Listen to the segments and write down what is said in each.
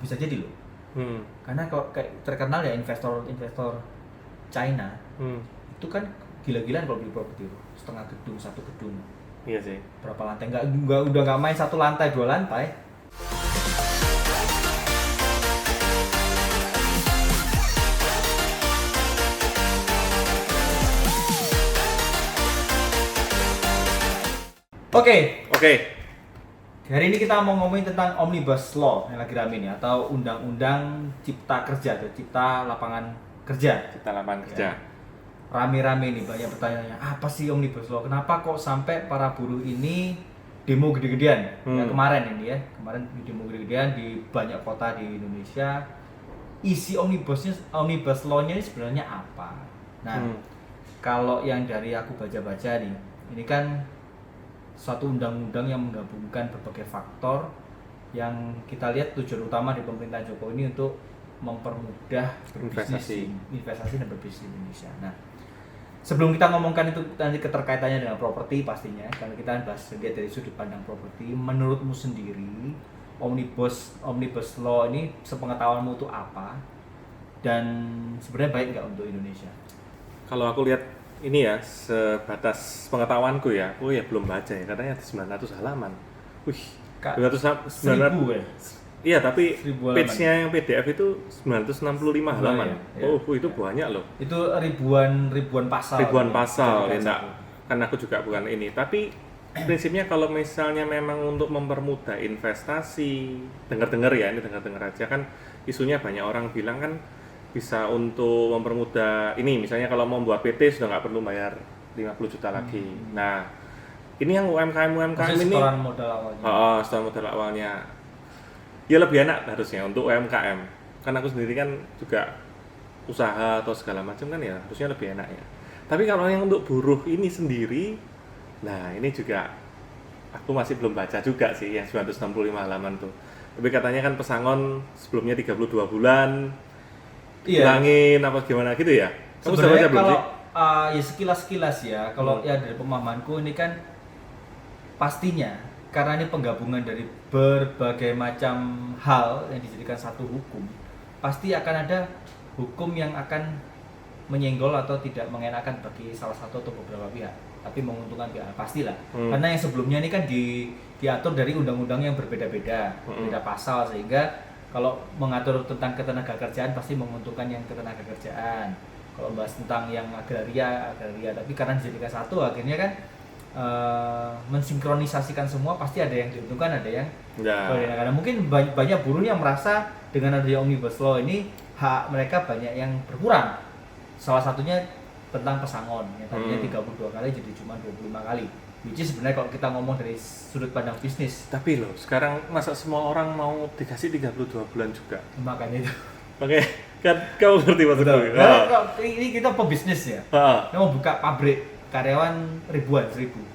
bisa jadi loh. Karena kalau kayak terkenal ya investor China itu kan gila-gilaan kalau beli properti itu, setengah gedung, satu gedung. Iya sih. Berapa lantai? Udah nggak main satu lantai, dua lantai. Oke. Hari ini kita mau ngomongin tentang Omnibus Law yang lagi rame nih, atau Undang-Undang Cipta Kerja atau Cipta Lapangan Kerja. Cipta Lapangan Kerja. Ya. Rame-rame nih, banyak pertanyaannya. Apa sih Omnibus Law? Kenapa kok sampai para buruh ini demo gede-gedean? Ya, kemarin ini ya, kemarin demo gede-gedean di banyak kota di Indonesia. Isi Omnibus Law-nya ini sebenarnya apa? Nah, kalau yang dari aku baca-baca nih, ini kan suatu undang-undang yang menggabungkan berbagai faktor yang kita lihat tujuan utama di pemerintah Jokowi ini untuk mempermudah investasi dan berbisnis di Indonesia. Nah, sebelum kita ngomongkan itu nanti keterkaitannya dengan properti pastinya, karena kita bahas lihat dari sudut pandang properti, menurutmu sendiri Omnibus Law ini sepengetahuanmu itu apa dan sebenarnya baik nggak untuk Indonesia? Kalau aku lihat ini ya, sebatas pengetahuanku ya, belum baca ya, katanya 900 halaman. 900 ya? Iya, tapi page-nya yang PDF itu 965 halaman. Ya. Itu banyak loh. Itu ribuan pasal. Ya enggak. Kan aku juga bukan ini, tapi prinsipnya kalau misalnya memang untuk mempermudah investasi, dengar-dengar aja kan isunya banyak orang bilang kan bisa untuk mempermudah ini, misalnya kalau mau buat PT sudah nggak perlu bayar 50 juta lagi. Nah, ini yang UMKM ini setoran modal awalnya. Setoran modal awalnya. Ya lebih enak harusnya untuk UMKM. Kan aku sendiri kan juga usaha atau segala macam kan ya, harusnya lebih enak ya. Tapi kalau yang untuk buruh ini sendiri, nah ini juga aku masih belum baca juga sih yang 965 halaman tuh. Tapi katanya kan pesangon sebelumnya 32 bulan. Hilangin apa gimana gitu ya? Kamu sebenarnya kalau ya sekilas ya, kalau ya dari pemahamanku ini kan pastinya karena ini penggabungan dari berbagai macam hal yang dijadikan satu hukum, pasti akan ada hukum yang akan menyenggol atau tidak mengenakan bagi salah satu atau beberapa pihak, tapi menguntungkan pihak pastilah. Karena yang sebelumnya ini kan diatur dari undang-undang yang berbeda-beda, beda pasal, sehingga kalau mengatur tentang ketenagakerjaan pasti menguntungkan yang ketenagakerjaan. Kalau bahas tentang yang agraria, tapi karena dijadikan satu akhirnya kan mensinkronisasikan semua, pasti ada yang diuntungkan, ada yang karena mungkin banyak buruh yang merasa dengan adanya Omnibus Law ini hak mereka banyak yang berkurang. Salah satunya tentang pesangon yang tadinya 32 kali jadi cuma 25 kali. Which is sebenarnya kalau kita ngomong dari sudut pandang bisnis. Tapi loh, sekarang masa semua orang mau dikasih 32 bulan juga? Makanya itu. Oke, kan kamu ngerti maksudnya. Ini kita pebisnis ya. Kita mau buka pabrik, karyawan ribu.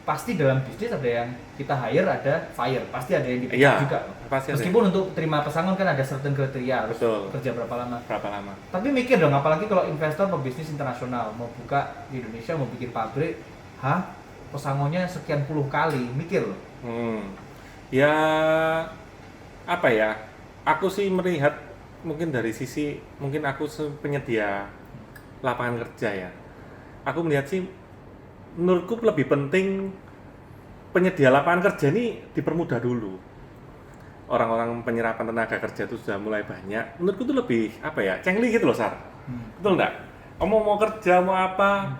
Pasti dalam bisnis ada yang kita hire, ada fire. Pasti ada yang dipecat juga. Pasti meskipun ada. Untuk terima pesangon kan ada certain kriteria, harus kerja berapa lama. Tapi mikir dong, apalagi kalau investor pebisnis internasional mau buka di Indonesia, mau bikin pabrik, pesangonnya sekian puluh kali, mikir loh. Ya apa ya? Aku sih melihat mungkin dari sisi aku penyedia lapangan kerja ya. Aku melihat sih menurutku lebih penting penyedia lapangan kerja ini dipermudah dulu. Orang-orang penyerapan tenaga kerja itu sudah mulai banyak. Menurutku itu lebih cengli gitu loh, Sar. Betul enggak? Kamu mau kerja mau apa?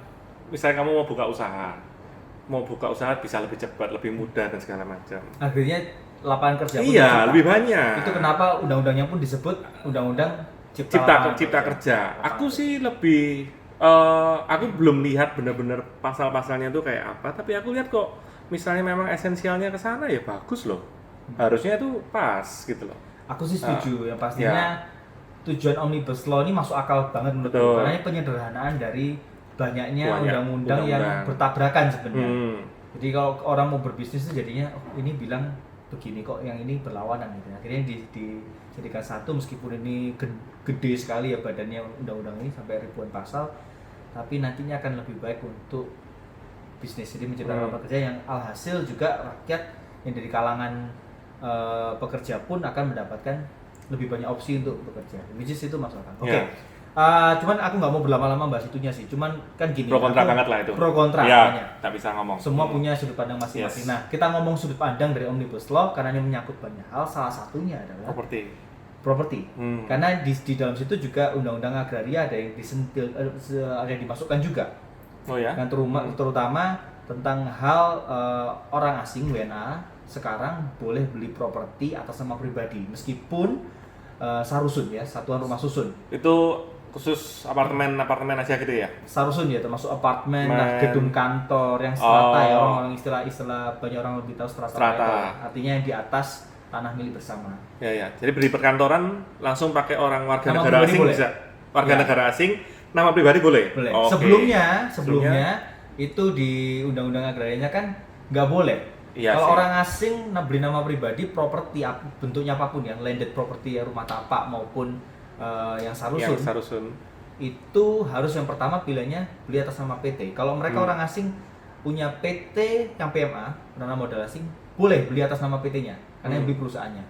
Misalnya kamu mau buka usaha bisa lebih cepat, lebih mudah dan segala macam. Akhirnya lapangan kerja pun lebih banyak. Itu kenapa undang-undangnya pun disebut Undang-Undang Cipta Kerja. Aku sih lebih aku belum lihat benar-benar pasal-pasalnya itu kayak apa, tapi aku lihat kok misalnya memang esensialnya ke sana ya bagus loh. Harusnya itu pas gitu loh. Aku sih setuju, yang pastinya tujuan Omnibus Law ini masuk akal banget menurutku, karena ini penyederhanaan dari banyaknya undang-undang yang bertabrakan sebenarnya. Jadi kalau orang mau berbisnis itu jadinya ini bilang begini kok, yang ini berlawanan gitu. Akhirnya dijadikan satu, meskipun ini gede sekali ya badannya undang-undang ini sampai ribuan pasal, tapi nantinya akan lebih baik untuk bisnis. Jadi menciptakan lapangan kerja yang alhasil juga rakyat yang dari kalangan pekerja pun akan mendapatkan lebih banyak opsi untuk bekerja, which is itu masuk akal. Oke. Ya. Cuman aku nggak mau berlama-lama bahas itunya sih. Cuman kan gini. Pro kontra aku- banget lah itu. Pro kontra Ya, banyak. tak bisa ngomong. Semua punya sudut pandang masing-masing. Yes. Nah, kita ngomong sudut pandang dari Omnibus Law karena ini menyangkut banyak hal. Salah satunya adalah properti. Karena di dalam situ juga undang-undang agraria ada yang disentil, ada yang dimasukkan juga. Oh ya. Yang terutama tentang hal orang asing WNA sekarang boleh beli properti atas nama pribadi meskipun sarusun ya, satuan rumah susun. Itu khusus apartemen aja gitu ya? Sarusun ya, termasuk apartemen, gedung kantor yang strata ya, orang istilah banyak orang lebih tahu strata. Itu, artinya yang di atas tanah milik bersama. Ya. Jadi beli perkantoran langsung pakai orang warga Nama negara asing boleh. bisa. Warga negara asing, nama pribadi boleh. Boleh. Oke. Sebelumnya itu di undang-undang agrarianya kan nggak boleh. Iya Kalau sih. orang asing beli nama pribadi, properti bentuknya apapun ya, landed property ya, rumah tapak maupun yang sarusun, itu harus yang pertama pilihannya beli atas nama PT. Kalau mereka orang asing punya PT yang PMA, penanaman modal asing, boleh beli atas nama PT-nya karena yang beli perusahaannya.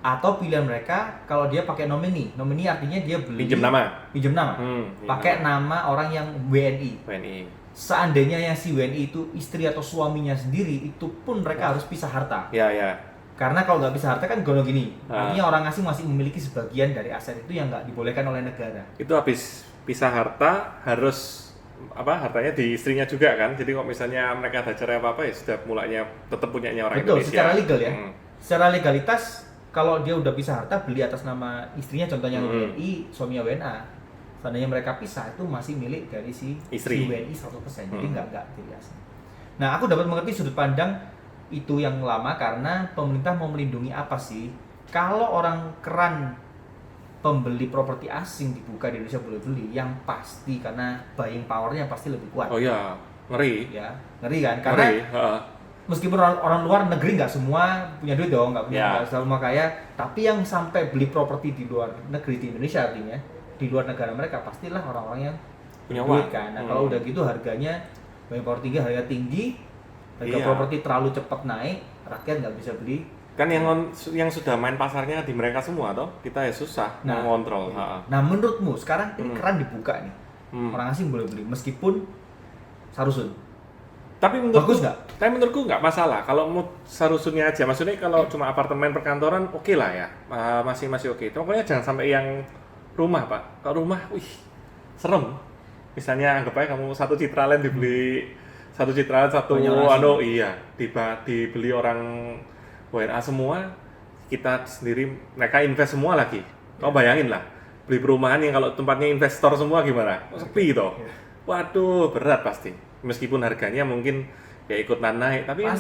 Atau pilihan mereka kalau dia pakai nomini artinya dia beli pinjam nama, pakai nama orang yang WNI. Seandainya yang si WNI itu istri atau suaminya sendiri, itu pun mereka harus pisah harta. Ya. Karena kalau nggak pisah harta kan golong gini, artinya orang asing masih memiliki sebagian dari aset itu yang nggak dibolehkan oleh negara. Itu habis pisah harta harus hartanya di istrinya juga kan. Jadi kalau misalnya mereka ada cerai apa ya sudah mulanya tetap punyanya orang Betul, Indonesia. secara legal ya. Secara legalitas kalau dia udah pisah harta beli atas nama istrinya, contohnya WNI, suaminya WNA. Seandainya mereka pisah itu masih milik dari si WNI 100%. Jadi nggak jadi asing. Nah, aku dapat mengerti sudut pandang itu yang lama karena pemerintah mau melindungi apa sih? Kalau orang keran pembeli properti asing dibuka di Indonesia boleh beli, yang pasti karena buying powernya pasti lebih kuat. Oh ya, ngeri. Ya, ngeri kan? Karena meskipun orang luar negeri nggak semua punya duit dong, nggak semua kaya, tapi yang sampai beli properti di luar negeri, di Indonesia artinya di luar negara mereka pastilah orang-orang yang punya duit kan. Nah, kalau udah gitu harganya buying power tinggi, harga tinggi, harga properti terlalu cepat naik, rakyat nggak bisa beli. Kan yang sudah main pasarnya di mereka semua toh, kita ya susah mengontrol. Nah, menurutmu sekarang ini keran dibuka nih, orang asing boleh beli meskipun sarusun. Tapi menurutku bagus nggak? Tapi menurutku nggak masalah kalau mau sarusunnya aja. Maksudnya kalau cuma apartemen perkantoran oke lah ya, masih oke. Pokoknya jangan sampai yang rumah Pak. Kalau rumah, serem. Misalnya anggap aja kamu satu Citraland dibeli satu Citraland dibeli orang WNA semua, kita sendiri mereka invest semua lagi. Kau bayangin lah, beli perumahan yang kalau tempatnya investor semua gimana? Sepi toh. Waduh, berat pasti. Meskipun harganya mungkin ya ikutan naik, tapi kan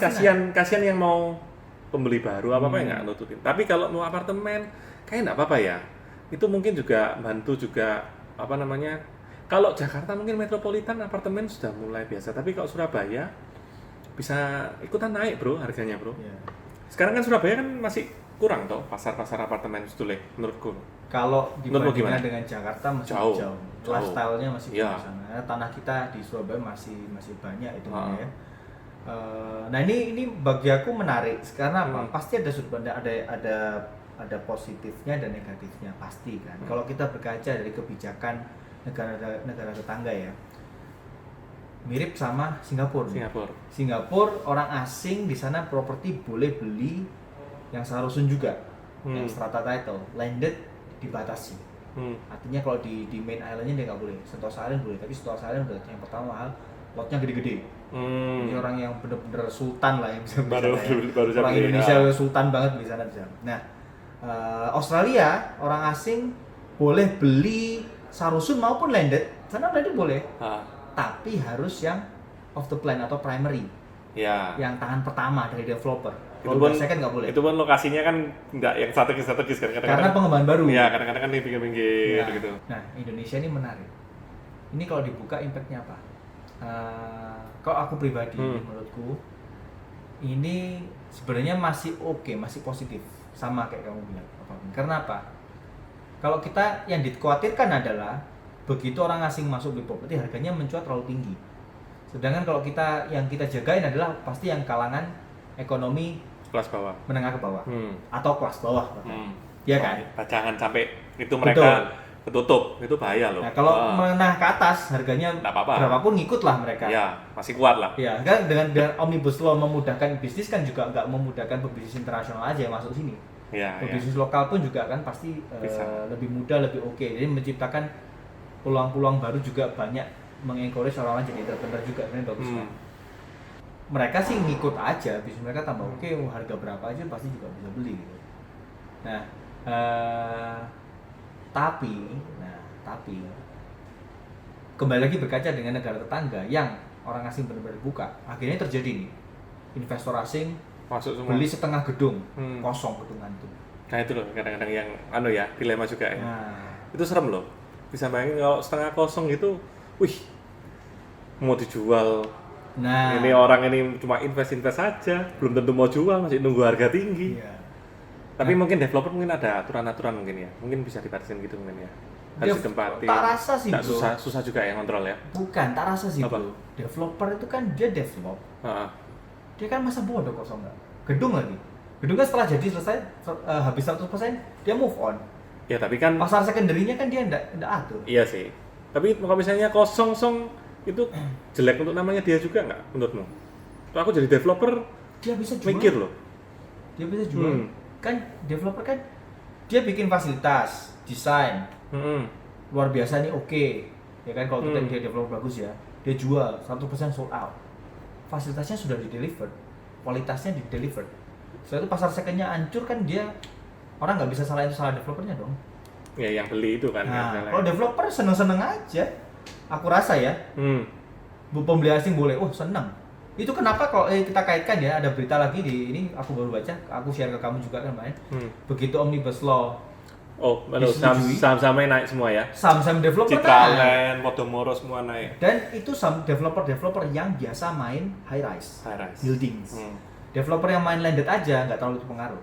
kasihan yang mau pembeli baru apa yang nggak nutupin. Tapi kalau mau apartemen, kayak nggak apa-apa ya. Itu mungkin juga bantu juga kalau Jakarta mungkin metropolitan apartemen sudah mulai biasa, tapi kalau Surabaya bisa ikutan naik bro harganya bro. Sekarang kan Surabaya kan masih kurang toh pasar apartemen sebetulnya menurutku. Kalau dibandingkan dengan Jakarta masih jauh. Lifestyle-nya masih di sana. Tanah kita di Surabaya masih banyak itu ya. Nah ini bagi aku menarik karena apa? Pasti ada sudut pandang, ada positifnya dan negatifnya pasti kan. Kalau kita berkaca dari kebijakan negara tetangga ya, mirip sama Singapura. Orang asing di sana properti boleh beli yang sarusun juga, yang strata title, landed dibatasi. Artinya kalau di main islandnya dia nggak boleh. Sentosa Island boleh, tapi Sentosa Island udah yang pertama mahal, lotnya gede-gede. Ini orang yang bener-bener sultan lah yang bisa baru orang Indonesia sultan banget di sana. Nah, Australia orang asing boleh beli sarusun maupun landed, sana landed boleh, tapi harus yang off the plan atau primary, yang tangan pertama dari developer. Kalau udah second nggak boleh. Itu pun lokasinya kan nggak yang strategis kan karena pengembangan baru. Iya, kadang-kadang kan di pinggir-pinggir gitu. Nah, Indonesia ini menarik. Ini kalau dibuka impact-nya apa? Kalau aku pribadi, menurutku ini sebenarnya masih oke, masih positif, sama kayak kamu bilang. Karena apa? Kalau kita yang dikhawatirkan adalah begitu orang asing masuk di properti harganya mencuat terlalu tinggi. Sedangkan kalau yang kita jagain adalah pasti yang kalangan ekonomi kelas bawah, menengah ke bawah, atau kelas bawah. ya kan? Jangan sampai itu mereka ketutup, itu bahaya loh. Nah, kalau menengah ke atas harganya Nggak apa-apa. berapapun ngikut lah mereka. Ya, masih kuat lah. Ya, kan dengan Omnibus Law memudahkan bisnis kan juga nggak memudahkan pebisnis internasional aja yang masuk sini. Ya, Pebisnis lokal pun juga kan pasti lebih mudah, lebih oke. Jadi menciptakan peluang-peluang baru juga banyak, mengencourage orang-orang jadi entrepreneur juga, ini bagus kan. Mereka sih ngikut aja, bisnis mereka tambah oke, harga berapa aja pasti juga bisa beli gitu. Nah, tapi kembali lagi berkaca dengan negara tetangga yang orang asing benar-benar buka, akhirnya terjadi nih investor asing masuk semua. beli setengah gedung, kosong gedungan itu. Nah itu loh kadang-kadang yang dilema juga ya. Nah, itu serem loh. Bisa bayangin kalau setengah kosong gitu, wih, mau dijual. nah ini orang ini cuma invest saja, belum tentu mau jual, masih nunggu harga tinggi. iya. Tapi mungkin developer mungkin ada aturan-aturan mungkin ya, mungkin bisa dibatasin gitu mungkin ya. Harus ditempati. Tak rasa sih bro. Susah juga ya kontrol ya. Bukan, tak rasa sih Apa? bro. Developer itu kan dia develop. Dia kan masa bodoh kosong nggak? Gedung lagi. Gedung kan setelah jadi selesai habis 100% dia move on. Ya tapi kan Pasar secondary-nya kan dia enggak atur. iya sih. Tapi kalau misalnya kosong itu jelek untuk namanya dia juga nggak menurutmu? Kalau aku jadi developer Dia bisa jual. mikir loh. Dia bisa jual. Kan developer kan dia bikin fasilitas, desain. Luar biasa nih oke. Ya kan kalau kita dia developer bagus ya. Dia jual 100% sold out. Fasilitasnya sudah di-deliver, kualitasnya di-deliver. Setelah itu pasar second-nya hancur kan dia orang nggak bisa salahin itu salah developernya dong. Ya yang beli itu kan. Nah, kalau developer seneng-seneng aja, aku rasa ya. Pembeli asing boleh, seneng. Itu kenapa kalau kita kaitkan ya, ada berita lagi di ini aku baru baca, aku share ke kamu juga kan main. Begitu Omnibus Law. Saham-sahamnya naik semua ya. Saham-saham developer Citraland, Podomoro semua naik. Dan itu saham developer yang biasa main high rise. Buildings. Developer yang main landed aja nggak terlalu berpengaruh.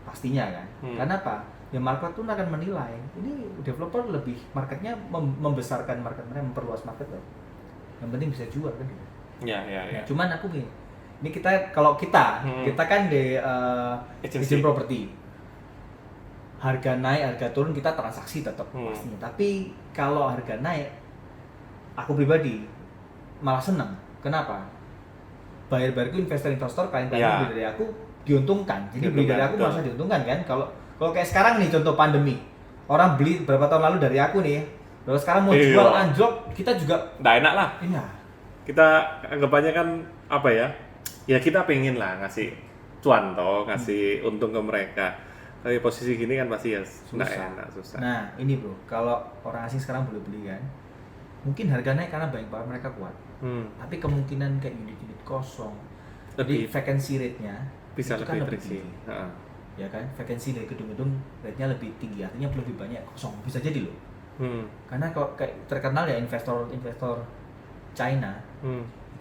Pastinya kan. Karena apa? Ya market tuh akan menilai. Ini developer lebih marketnya membesarkan market mereka, memperluas market loh. Yang penting bisa jual kan gitu. Ya. Cuman aku gini, ini kalau kita kan di izin properti, harga naik, harga turun kita transaksi tetap pastinya. Tapi kalau harga naik, aku pribadi malah senang. Kenapa? Bayar-bayarku investor klien beli dari aku diuntungkan. Jadi beli dari aku merasa diuntungkan kan. Kalau kayak sekarang nih contoh pandemi, orang beli berapa tahun lalu dari aku nih, lalu sekarang mau jual anjlok, kita juga nggak enak lah. Iya. Kita anggapannya kan apa ya? Ya kita pengen lah ngasih cuan toh, ngasih untung ke mereka. Tapi posisi gini kan pasti ya nggak enak, susah. Nah ini bro, kalau orang asing sekarang boleh beli kan, mungkin harga naik karena banyak banget mereka kuat. Tapi kemungkinan kayak unit-unit kosong, jadi vacancy rate-nya bisa itu lebih kan tinggi. Ya kan, vacancy dari gedung-gedung rate-nya lebih tinggi, artinya lebih banyak kosong, bisa jadi loh. Karena kalau kayak terkenal ya investor China,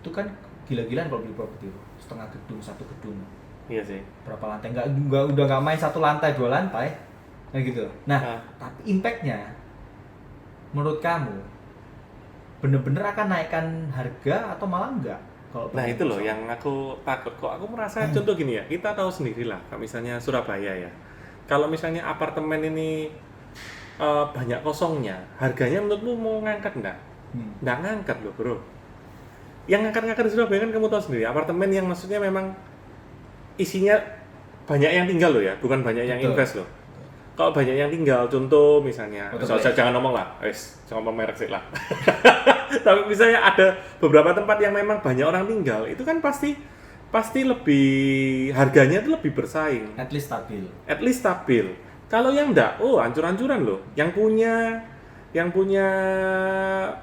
itu kan gila-gilaan kalau beli properti loh, setengah gedung, satu gedung. Iya sih. Berapa lantai? Udah nggak main satu lantai, dua lantai, kayak gitu. Nah, tapi impact-nya, menurut kamu, bener-bener akan naikkan harga atau malah enggak? Nah itu loh yang aku takut. Kok aku merasa contoh gini ya, kita tahu sendiri lah, misalnya Surabaya ya. Kalau misalnya apartemen ini banyak kosongnya, harganya menurutmu mau ngangkat enggak? Nggak ngangkat loh bro. Yang ngangkat-ngangkat di Surabaya kan kamu tahu sendiri, apartemen yang maksudnya memang isinya banyak yang tinggal loh ya, bukan banyak yang invest loh. Kalau banyak yang tinggal, contoh misalnya, jangan ngomong lah, jangan ngomong merek sih lah. Tapi misalnya ada beberapa tempat yang memang banyak orang tinggal, itu kan pasti lebih harganya itu lebih bersaing. At least stabil. Kalau yang enggak, hancur-hancuran loh. Yang punya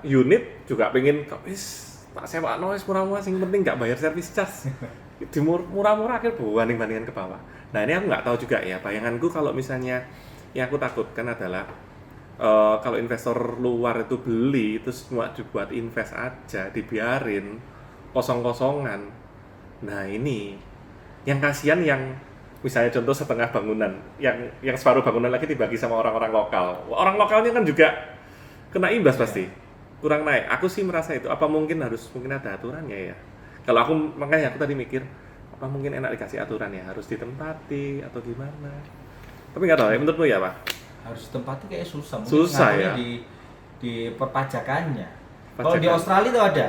unit juga pengen tak sewa murah-murah, yang penting nggak bayar service charge. Di murah-murah akhirnya banding-bandingan ke bawah. Nah ini aku nggak tahu juga ya, bayanganku kalau misalnya yang aku takutkan adalah kalau investor luar itu beli itu semua dibuat invest aja, dibiarin kosong-kosongan. Nah ini yang kasihan yang misalnya contoh setengah bangunan, yang separuh bangunan lagi dibagi sama orang-orang lokal. Orang lokalnya kan juga kena imbas pasti, kurang naik. Aku sih merasa itu. Apa mungkin ada aturannya ya? Kalau makanya aku tadi mikir, apa mungkin enak dikasih aturan ya, harus ditempati atau gimana? Tapi nggak tahu ya, menurutmu ya Pak? Harus ditempati kayak susah. Mungkin Susah ngaturnya ya? di perpajakannya. Kalau di Pajakan. Australia itu ada.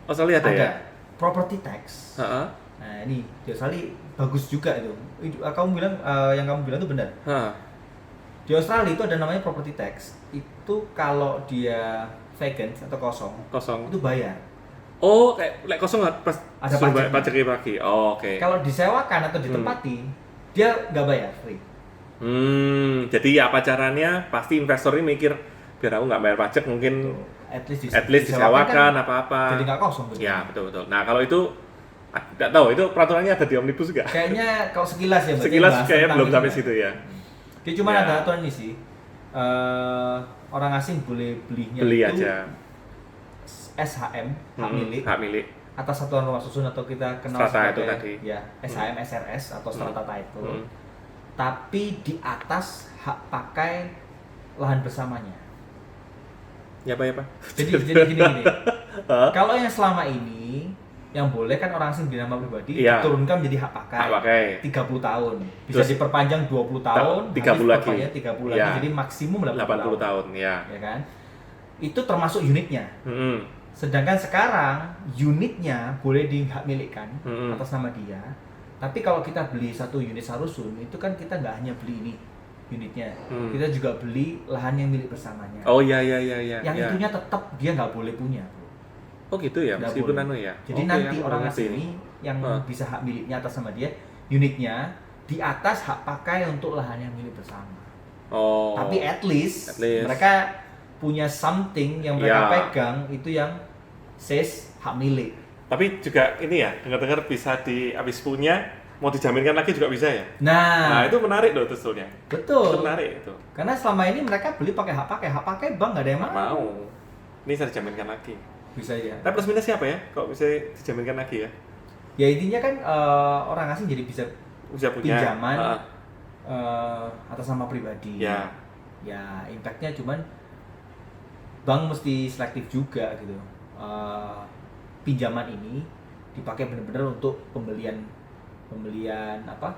Australia ada ya? Property tax. Heeh. Nah ini di Australia bagus juga itu. Kamu bilang yang kamu bilang itu benar. Heeh. Di Australia itu ada namanya property tax. Itu kalau dia vacant atau kosong, Kosong. itu bayar. Oh, kayak kosong nggak pas Ada suruh pajaknya. pajaknya pagi. Oh, oke. Kalau disewakan atau ditempati, dia nggak bayar, free. Jadi apa caranya? Pasti investor ini mikir biar aku nggak bayar pajak mungkin At least, disewakan kan apa-apa. jadi nggak kosong tuh. Ya, betul. Nah, kalau itu nggak tahu itu peraturannya ada di Omnibus juga. Kayaknya kalau sekilas ya. berarti Sekilas bahas kayak tentang belum ini sampai ya. situ ya. Dia cuma Ya. ada aturan ini sih. Orang asing boleh belinya Beli itu aja. SHM, hak milik, Hak milik. atas satuan rumah susun atau kita kenal Strata itu sebagai tadi. ya SHM, SRS atau strata title. Hmm. Tapi di atas hak pakai lahan bersamanya. Ya Pak, ya Pak. Jadi gini. Hah? Kalau yang selama ini yang boleh kan orang asing bernama pribadi Iya. diturunkan menjadi hak pakai. Hak pakai. 30 tahun. Bisa Terus diperpanjang 20 tahun, 30 lagi. 30 Iya. lagi. Jadi maksimum 80 tahun, ya. Ya kan? Itu termasuk unitnya. Mm-mm. Sedangkan sekarang unitnya boleh dihak milikkan atas nama dia. Tapi kalau kita beli satu unit sarusun itu kan kita nggak hanya beli ini unitnya, kita juga beli lahan yang milik bersamanya. Oh iya. Yang Ya. itunya tetap dia nggak boleh punya, bro. Oh gitu ya, Nggak meskipun boleh. anu ya. Jadi Oke, nanti aku orang ngerti asing ini yang Hah. bisa hak miliknya atas nama dia, unitnya di atas hak pakai untuk lahan yang milik bersama. Oh. Tapi at least mereka punya something yang mereka Ya. pegang itu yang says hak milik. Tapi juga ini ya, dengar-dengar bisa habis punya mau dijaminkan lagi juga bisa ya. Nah, Nah, itu menarik loh itu sebetulnya. betul. Itu menarik itu. Karena selama ini mereka beli pakai hak pakai bank nggak ada yang Nggak mau. mau. Ini bisa dijaminkan lagi. Bisa ya. Tapi plus minusnya apa ya? Kok bisa dijaminkan lagi ya? Ya intinya kan orang asing jadi bisa Bisa punya pinjaman Ah, atas nama pribadi. ya. Ya impactnya cuman bank mesti selektif juga gitu. Pinjaman ini dipakai benar-benar untuk pembelian apa?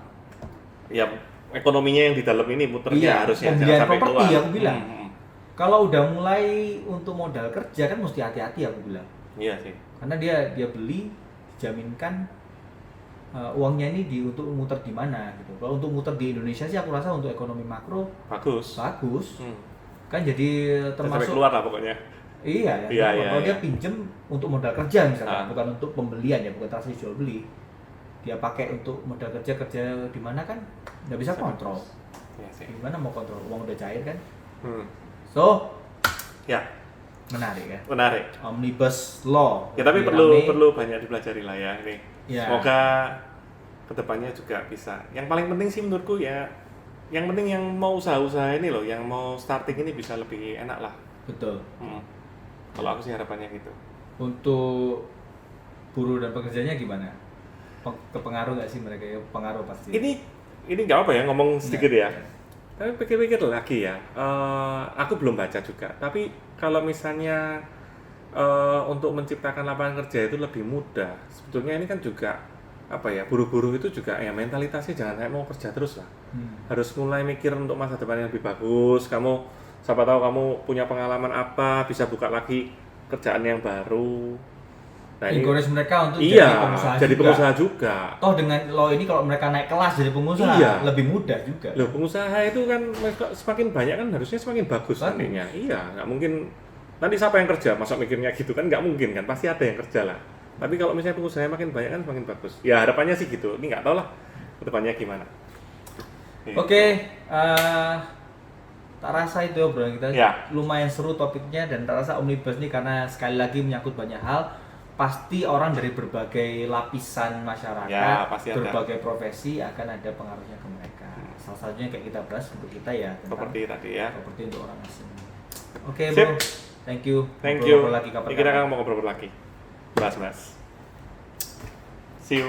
Ya, ekonominya yang di dalam ini muternya Iya, harusnya pembelian jangan sampai properti, keluar. aku bilang. Kalau udah mulai untuk modal kerja kan mesti hati-hati aku bilang. Iya sih. Karena dia beli dijaminkan uangnya ini untuk muter di mana gitu. Kalau untuk muter di Indonesia sih aku rasa untuk ekonomi makro Bagus. kan jadi Sampai termasuk keluar lah pokoknya. iya ya. Iya, iya, Kalau dia iya. pinjem untuk modal kerja misalnya, Ah. bukan untuk pembelian ya, bukan transaksi jual beli. Dia pakai untuk modal kerja di mana kan nggak bisa kontrol. Iya sih. Gimana mau kontrol? Uang udah cair kan. Hmm. So Ya, menarik ya. menarik. Omnibus law. Ya tapi lebih perlu rame. banyak dipelajari lah ya ini. Ya. Semoga kedepannya juga bisa. Yang paling penting sih menurutku ya, yang penting yang mau usaha-usaha ini loh, yang mau starting ini bisa lebih enak lah. Betul. Kalau aku sih harapannya gitu. Untuk buruh dan pekerjanya gimana? Kepengaruh nggak sih mereka? Ya, pengaruh pasti. Ini nggak apa ya ngomong sedikit Nah, ya. Tapi pikir-pikir lagi ya, aku belum baca juga. Tapi kalau misalnya untuk menciptakan lapangan kerja itu lebih mudah, sebetulnya ini kan juga apa ya, buruh-buruh itu juga ya mentalitasnya jangan kayak mau kerja terus lah. Harus mulai mikir untuk masa depan yang lebih bagus. Siapa tahu kamu punya pengalaman apa, bisa buka lagi kerjaan yang baru. Nah, encourage mereka untuk iya, juga. jadi pengusaha juga. Toh dengan law ini kalau mereka naik kelas jadi pengusaha Iya. lebih mudah juga. Loh, pengusaha itu kan semakin banyak kan harusnya semakin bagus nantinya. Iya, nggak mungkin nanti siapa yang kerja, masa mikirnya gitu kan nggak mungkin kan, pasti ada yang kerja lah. Tapi kalau misalnya pengusaha makin banyak kan semakin bagus. Ya harapannya sih gitu. Ini nggak tahu lah kedepannya gimana. Oke, tak rasa itu obrolan kita Ya. lumayan seru topiknya dan tak rasa omnibus ini karena sekali lagi menyangkut banyak hal. Pasti orang dari berbagai lapisan masyarakat, Ya, pasti ada. berbagai profesi akan ada pengaruhnya ke mereka. Salah satunya kayak kita bahas untuk kita ya tentang Seperti tadi ya. properti untuk orang asing. Oke, Sip. bro. Thank you. Thank you. Ngobrol lagi Kita kapan-kapan. mau ngobrol lagi. Bahas. See you.